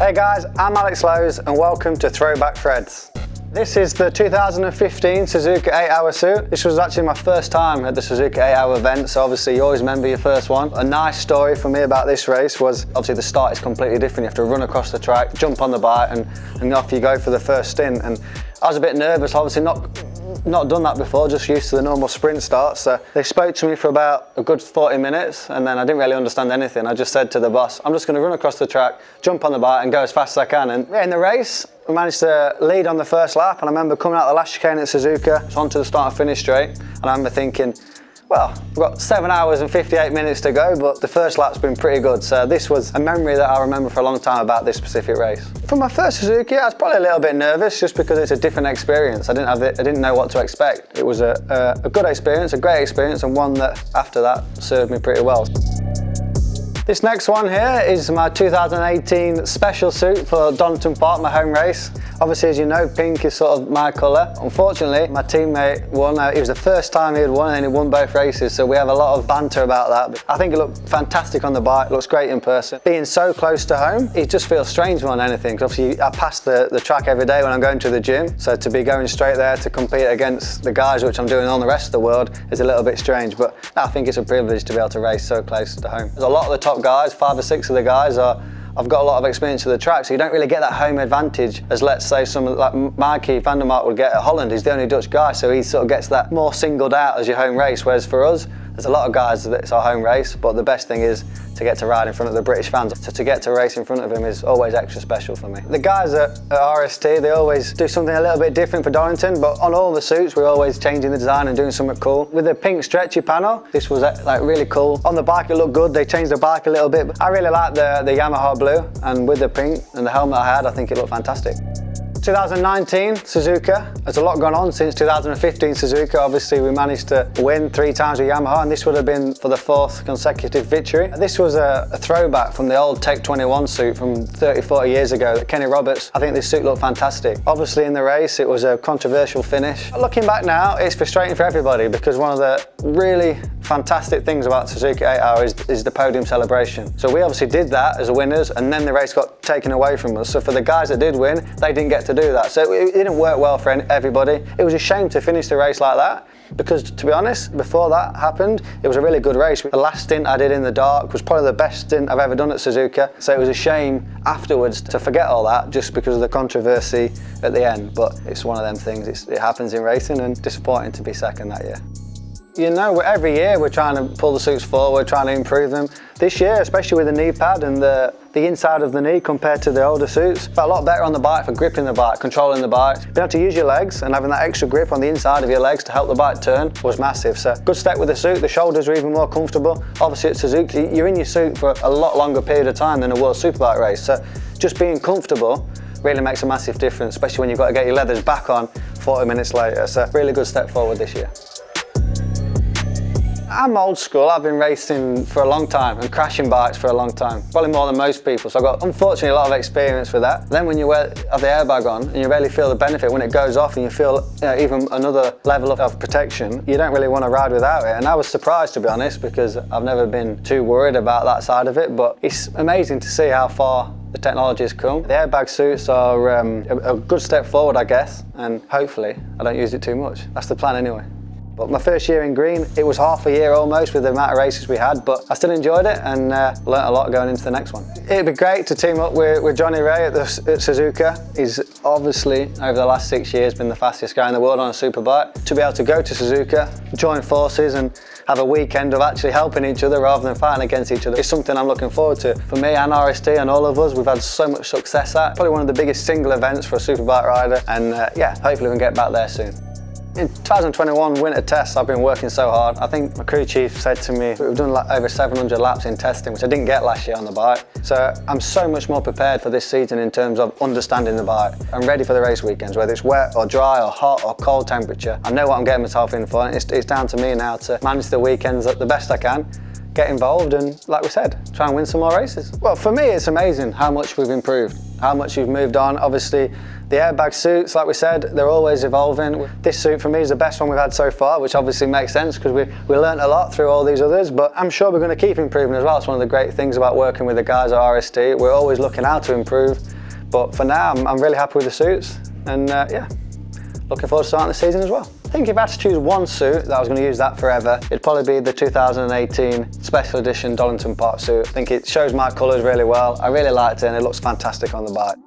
Hey guys, I'm Alex Lowes and welcome to Throwback Threads. This is the 2015 Suzuka 8-hour suit. This was actually my first time at the Suzuka 8-hour event, so obviously you always remember your first one. A nice story for me about this race was obviously the start is completely different. You have to run across the track, jump on the bike and off you go for the first stint. And I was a bit nervous, obviously not done that before, just used to the normal sprint start. So they spoke to me for about a good 40 minutes and then I didn't really understand anything. I just said to the boss, I'm just going to run across the track, jump on the bike and go as fast as I can. And in the race, we managed to lead on the first lap, and I remember coming out the last chicane at Suzuka, so onto the start and finish straight, and I remember thinking, well, we've got 7 hours and 58 minutes to go, but the first lap's been pretty good. So this was a memory that I remember for a long time about this specific race. For my first Suzuki, I was probably a little bit nervous just because it's a different experience. I didn't know what to expect. It was a good experience, a great experience, and one that after that served me pretty well. This next one here is my 2018 special suit for Donington Park, my home race. Obviously, as you know, pink is sort of my colour. Unfortunately, my teammate won. It was the first time he had won and he won both races, so we have a lot of banter about that. I think it looked fantastic on the bike, looks great in person. Being so close to home, it just feels strange more than anything, because obviously I pass the track every day when I'm going to the gym, so to be going straight there to compete against the guys, which I'm doing on the rest of the world, is a little bit strange, but I think it's a privilege to be able to race so close to home. There's a lot of the top guys, 5 or 6 of the guys I've got a lot of experience with the track, so you don't really get that home advantage as, let's say, someone like Mikey van der Mark would get at Holland. He's the only Dutch guy, so he sort of gets that more singled out as your home race, whereas for us, there's a lot of guys that it's our home race, but the best thing is to get to ride in front of the British fans. So to get to race in front of them is always extra special for me. The guys at RST, they always do something a little bit different for Donington, but on all the suits, we're always changing the design and doing something cool. With the pink stretchy panel, this was like really cool. On the bike, it looked good. They changed the bike a little bit, but I really like the Yamaha blue, and with the pink and the helmet I had, I think it looked fantastic. 2019 Suzuka. There's a lot gone on since 2015 Suzuka. Obviously, we managed to win 3 times with Yamaha, and this would have been for the 4th consecutive victory. This was a throwback from the old Tech 21 suit from 30-40 years ago, Kenny Roberts. I think this suit looked fantastic. Obviously, in the race, it was a controversial finish. Looking back now, it's frustrating for everybody because one of the really fantastic things about Suzuka 8-hour is the podium celebration. So we obviously did that as winners, and then the race got taken away from us. So for the guys that did win, they didn't get to do that. So it didn't work well for everybody. It was a shame to finish the race like that, because to be honest, before that happened, it was a really good race. The last stint I did in the dark was probably the best stint I've ever done at Suzuka. So it was a shame afterwards to forget all that just because of the controversy at the end. But it's one of them things, it happens in racing, and disappointing to be second that year. You know, every year we're trying to pull the suits forward, trying to improve them. This year, especially with the knee pad and the inside of the knee compared to the older suits, felt a lot better on the bike for gripping the bike, controlling the bike. Being able to use your legs and having that extra grip on the inside of your legs to help the bike turn was massive. So good step with the suit. The shoulders are even more comfortable. Obviously at Suzuki, you're in your suit for a lot longer period of time than a World Superbike race. So just being comfortable really makes a massive difference, especially when you've got to get your leathers back on 40 minutes later. So really good step forward this year. I'm old school. I've been racing for a long time and crashing bikes for a long time, probably more than most people. So I've got, unfortunately, a lot of experience with that. Then when you have the airbag on and you really feel the benefit when it goes off and you feel even another level of protection, you don't really want to ride without it. And I was surprised, to be honest, because I've never been too worried about that side of it. But it's amazing to see how far the technology has come. The airbag suits are a good step forward, I guess, and hopefully I don't use it too much. That's the plan anyway. But my first year in green, it was half a year almost with the amount of races we had, but I still enjoyed it and learnt a lot going into the next one. It'd be great to team up with Johnny Ray at Suzuka. He's obviously, over the last 6 years, been the fastest guy in the world on a superbike. To be able to go to Suzuka, join forces and have a weekend of actually helping each other rather than fighting against each other is something I'm looking forward to. For me and RST and all of us, we've had so much success at. Probably one of the biggest single events for a superbike rider, and yeah, hopefully we can get back there soon. In 2021 winter tests, I've been working so hard. I think my crew chief said to me, we've done like over 700 laps in testing, which I didn't get last year on the bike. So I'm so much more prepared for this season in terms of understanding the bike. I'm ready for the race weekends, whether it's wet or dry or hot or cold temperature. I know what I'm getting myself in for, and it's down to me now to manage the weekends the best I can, get involved and, like we said, try and win some more races. Well, for me, it's amazing how much we've improved. how much you've moved on. Obviously, the airbag suits, like we said, they're always evolving. This suit for me is the best one we've had so far, which obviously makes sense because we learnt a lot through all these others, but I'm sure we're going to keep improving as well. It's one of the great things about working with the guys at RST. We're always looking how to improve, but for now, I'm really happy with the suits, and yeah, looking forward to starting the season as well. I think if I had to choose one suit that I was going to use that forever, it'd probably be the 2018 Special Edition Dollington Park suit. I think it shows my colours really well. I really liked it and it looks fantastic on the bike.